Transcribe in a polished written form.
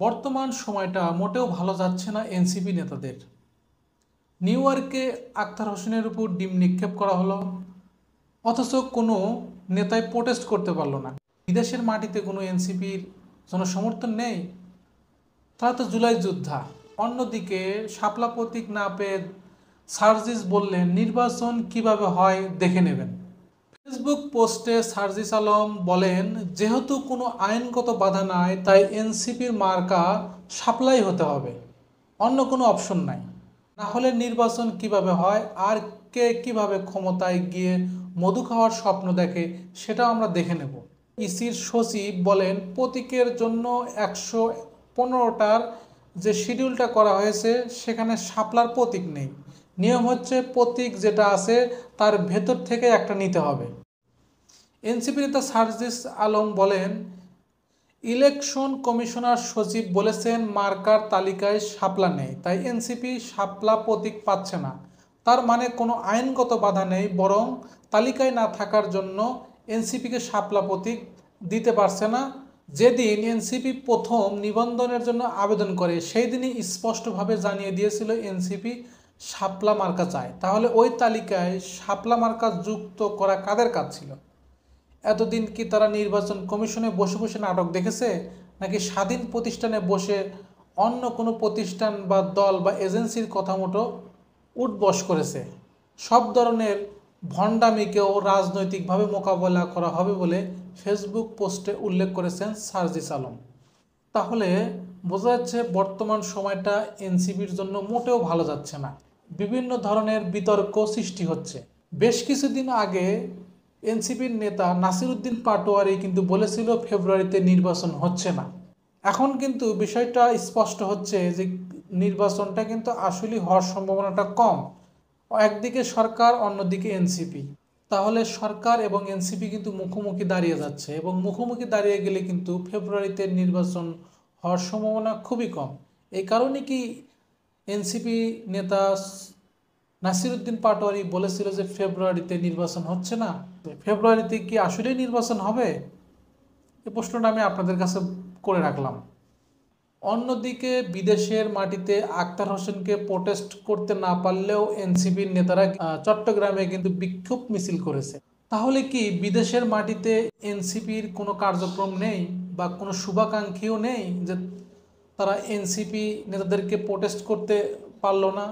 বর্তমান সময়টা মোটেও ভালো যাচ্ছে না এনসিপি নেতাদের। নিউ ইয়র্কে আখতার হোসেনের উপর ডিম নিক্ষেপ করা হলো, অথচ কোনো নেতাই প্রোটেস্ট করতে পারলো না। বিদেশের মাটিতে কোনো এনসিপির জনসমর্থন নেই, তারা তো জুলাই যোদ্ধা। অন্যদিকে শাপলা প্রতীক না পেয়ে সার্জিস বললেন নির্বাচন কিভাবে হয় দেখে নেবেন। ফেসবুক পোস্টে সার্জিস আলম বলেন, যেহেতু কোনো আইনগত বাধা নাই তাই এনসিপির মার্কা শাপলাই হতে হবে, অন্য কোনো অপশন নাই। না হলে নির্বাচন কিভাবে হয় আর কে কিভাবে ক্ষমতায় গিয়ে মধু খাওয়ার স্বপ্ন দেখে সেটাও আমরা দেখে নেব। ইসির সচিব বলেন, প্রতীকের জন্য 115টার যে শিডিউলটা করা হয়েছে সেখানে শাপলার প্রতীক নেই। নিয়ম হচ্ছে প্রতীক যেটা আছে তার ভেতর থেকে একটা নিতে হবে। এনসিপি নেতা সার্জিস আলম বলেন, ইলেকশন কমিশনার সচিব বলেছেন মার্কার তালিকায় শাপলা নেই, তাই এনসিপি শাপলা প্রতীক পাচ্ছে না। তার মানে কোনো আইনগত বাধা নেই, বরং তালিকায় না থাকার জন্য এনসিপিকে শাপলা প্রতীক দিতে পারছে না। যেদিন এনসিপি প্রথম নিবন্ধনের জন্য আবেদন করে সেই দিনই স্পষ্টভাবে জানিয়ে দিয়েছিল এনসিপি শাপলা মার্কা চায়। তাহলে ওই তালিকায় শাপলা মার্কা যুক্ত করা কাদের কাজ ছিল? এতদিন কি তারা নির্বাচন কমিশনে বসে বসে নাটক দেখেছে, নাকি স্বাধীন প্রতিষ্ঠানে বসে অন্য কোনো প্রতিষ্ঠান বা দল বা এজেন্সির কথা মতো উঠবস করেছে? সব ধরনের ভণ্ডামিকেও রাজনৈতিকভাবে মোকাবেলা করা হবে বলে ফেসবুক পোস্টে উল্লেখ করেছেন সার্জিস আলম। তাহলে বোঝা যাচ্ছে বর্তমান সময়টা এনসিপির জন্য মোটেও ভালো যাচ্ছে না। বিভিন্ন ধরনের বিতর্ক সৃষ্টি হচ্ছে। বেশ কিছুদিন আগে এনসিপির নেতা নাসিরউদ্দিন পাটোয়ারি কিন্তু বলেছিল ফেব্রুয়ারিতে নির্বাচন হচ্ছে না। এখন কিন্তু বিষয়টা স্পষ্ট হচ্ছে যে নির্বাচনটা কিন্তু আসলে হওয়ার সম্ভাবনাটা কম। একদিকে সরকার, অন্যদিকে এনসিপি। তাহলে সরকার এবং এনসিপি কিন্তু মুখোমুখি দাঁড়িয়ে যাচ্ছে, এবং মুখোমুখি দাঁড়িয়ে গেলে কিন্তু ফেব্রুয়ারিতে নির্বাচন হওয়ার সম্ভাবনা খুবই কম। এই কারণে কি এনসিপি নেতা নাসিরউদ্দিন পাটোয়ারি বলেছিল যে ফেব্রুয়ারিতে নির্বাচন হচ্ছে না। ফেব্রুয়ারিতে কি আসলেই নির্বাচন হবে? এই প্রশ্নটা আমি আপনাদের কাছে করে রাখলাম। অন্যদিকে বিদেশের মাটিতে আখতার হোসেনকে প্রোটেস্ট করতে না পারলেও এনসিপির নেতারা চট্টগ্রামে কিন্তু বিক্ষোভ মিছিল করেছে। তাহলে কি বিদেশের মাটিতে এনসিপির কোনো কার্যক্রম নেই বা কোনো শুভাকাঙ্ক্ষীও নেই যে তারা এনসিপি নেতাদেরকে প্রোটেস্ট করতে পারলো না?